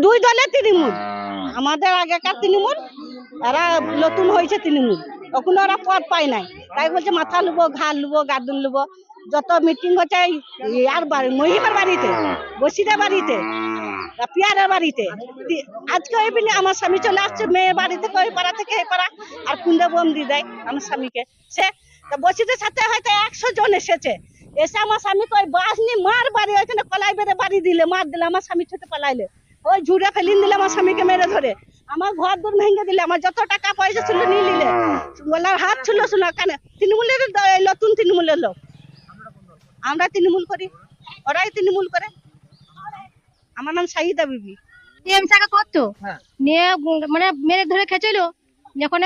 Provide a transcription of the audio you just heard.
দুই দলে তৃণমূল, আমাদের আগেকার তৃণমূল, এরা নতুন হয়েছে তৃণমূল, তখন ওরা পদ পায় নাই, তাই বলছে মাথা লুবো, ঘা লুবো, গার্দুন লুবো। যত মিটিং হচ্ছে আর মহিমার বাড়িতে, বসিরের বাড়িতে, পিয়ারের বাড়িতে। আজকে ওই বিলে আমার স্বামী চলে আসছে মেয়ের বাড়ি থেকে, ওই পাড়া থেকে এই পাড়া, আর কুন্দে বোম দিয়ে দেয় আমার স্বামীকে। সে বসিরের সাথে হয়তো 100 জন এসেছে, এসে আমার স্বামীকে ওই বাস নিয়ে মার বাড়ি, ওইখানে কলাই বেড়ে বাড়ি দিলে, মার দিলে, আমার স্বামী ছুটে পালাইলে, ওই ঝুড়ে ফেলিন দিলে আমার স্বামীকে মেরে ধরে, আমার ঘর দূর ভেঙে দিলে, আমার যত টাকা পয়সা ছিল নিয়ে নিলে, বলার হাত ছিল কেন তৃণমূলের নতুন তৃণমূলের লোক, আমরা তৃণমূল করি, ওরাই তৃণমূল করে। আমার নাম শাহিদা বিবি। করতো নিয়ে মানে মেরে ধরে খেয়েছিল, যখন